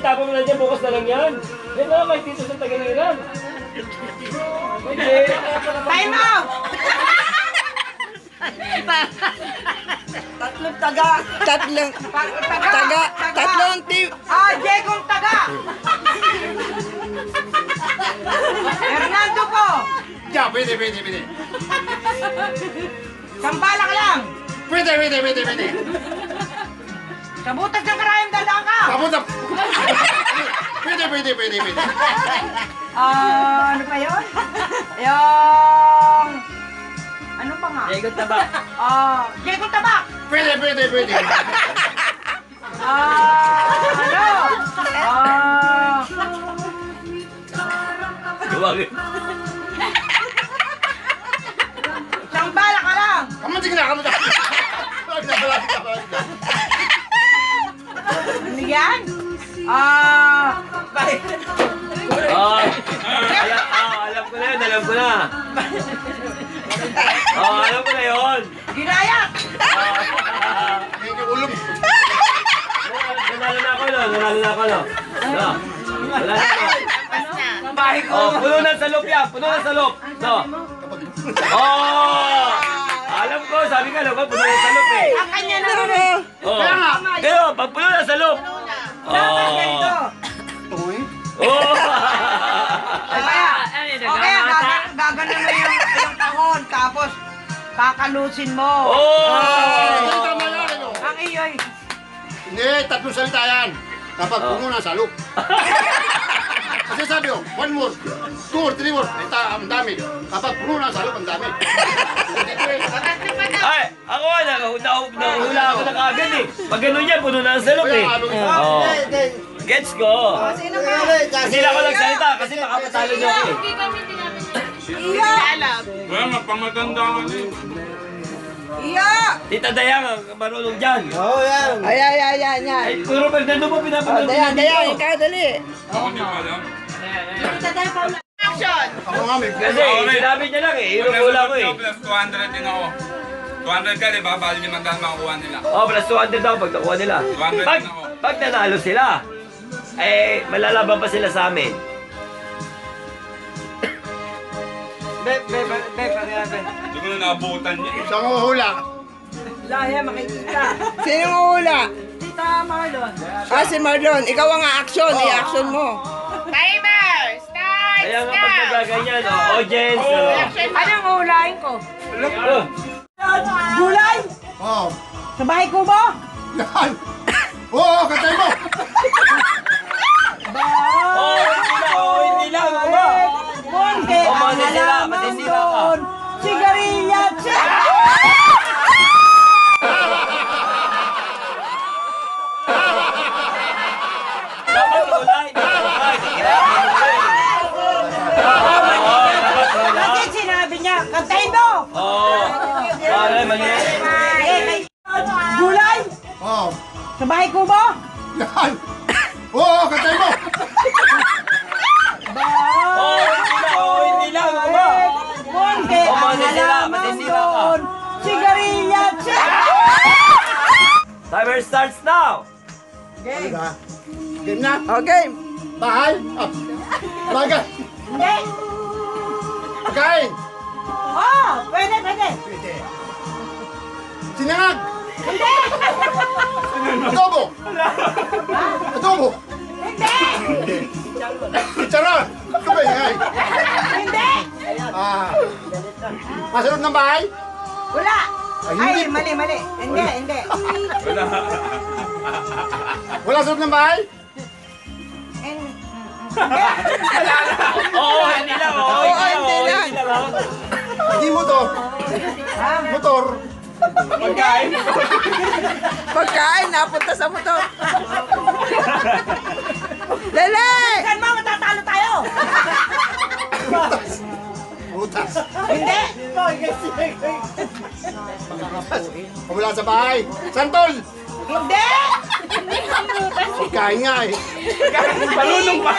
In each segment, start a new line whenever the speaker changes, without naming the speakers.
Tapos mo na dyan, bukas na lang yan. Yan na, may dito sa Tagaliran. Okay.
Time out! Tatlong taga. Tatlong team. Jegong taga. Hernando po.
Ya, pwede.
Sambala ka lang.
Pwede.
Kabutas ng karayang dadaan ka.
Kabutas. Pwede.
Ano pa yun? Yung... Ano pa nga?
Jegong tabak.
Jegong tabak.
Pwede.
Ano?
Duwagin.
Sambala ka lang.
Kamutin na.
Ano yan?
Alam ko na yun. Alam ko na yun.
Ginayak!
Medyo ulong.
Nanalo na ako, no? Wala na ako. Puno na sa loob yan. Puno na sa loob. No. Alam ko, sabi ka lang, puno na sa loob eh.
Ang kanya na rin.
Pero, pag puno na sa loob.
Kaya gaganon mo yung tahon, tapos kakalusin mo. Ang iyo'y...
Hindi, tatlong salita yan. Kapag puno na salok. Kasi sabi ko, 1 word, 2 or 3 words, ang dami. Kapag puno na salok, ang dami.
Ay, ako nahula ako na kaagad eh. Pag gano'n yan, puno na ang salok eh. Gets ko.
Sino ka?
Hindi na ako nagsalita kasi makapatalo niyo ako eh.
Well, mapamaganda ka na eh.
Tita Dayang ang marunong dyan.
Ayan.
Ay, puro Fernando mo pinapanood ko.
Dayang, ikaw dali.
Ako hindi pa alam.
Ako nga may
Kasi sinabi niya lang eh, hirupula ko eh.
Plus 200 din ako. 200 ka, di ba? Bali 500 makukuha nila.
Plus 200 daw pag nakuha nila.
200 din ako.
Pag nanalo sila, eh, malalaban pa sila sa amin.
Hindi ko na naabutan niya eh.
isang hula.
Sino ang hula? Tita Marlon. Si Marlon. Ikaw ang action. I-action mo.
Timer! Start!
Kaya nga pag nagaganyan, audience.
Anong hulain ko?
Oh.
Gulay? Sa bahay ko ba?
Yan. Katay mo.
Hindi lang.
Monte, ang halaman doon. Sigarilyat.
Dapat ulay.
Bakit sinabi niya? Kantahin mo!
Mali.
Gulay? Sa bahay ko ba?
Yan. Katay mo.
Hindi lang.
Monte, ang halaman doon. Sigarilyat.
Timer starts now.
Game.
Game na.
Game.
Bahay. Bagay.
Hindi.
Pagkain.
Pwede.
Sinangag.
Hindi.
Adobo.
Hindi.
Chicharon. Kabay.
Hindi.
Nasa loob ng bahay.
Wala.
Ay,
Mali. Hindi.
Wala sa loob ng bahay.
Hindi lang.
Hindi mo to. Motor.
Pagkain, napunta sa motor. Dali! Saan mo, matatalo tayo?
Butas.
Hindi.
Wala sa bahay. Santol.
Hindi.
Kain nga eh.
Balunong pa.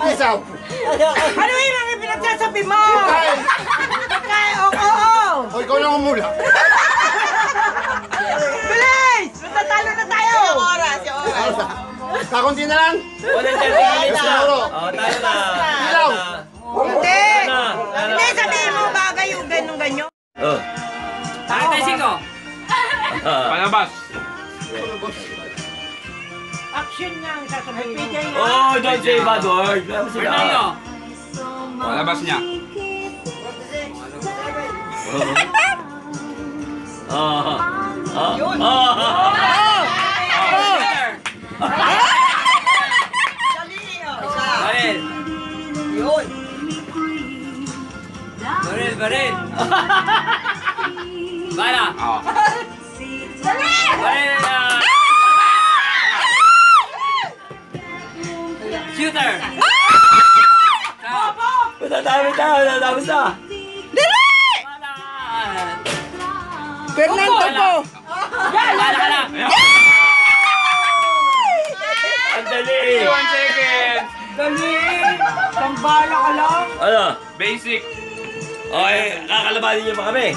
Isaw.
Ano yung mga pinagsasabi mo?
Kain.
Pagkain, oo.
O, ikaw lang umula.
Bilis! Matatalo na tayo! Yung oras.
Kakunti na lang.
130 minutes na.
Euro.
Oh, tayo na.
Ilaw.
Hindi!
Ano?
Hindi, sabihin mo bagay yung ganyan-ganyan.
Oh.
Palabas.
Action nga ang sasabihin.
Oh, don't say bad word.
Palabas niya.
Baril. Bala.
Oo.
Baril na. Shooter. Natami sa. Bala.
Fernando po!
Bala. Ang dali.
1 second.
Dali! Tambala ka lang!
Ano?
Basic.
Okay, kakalabanin niyo pa kami.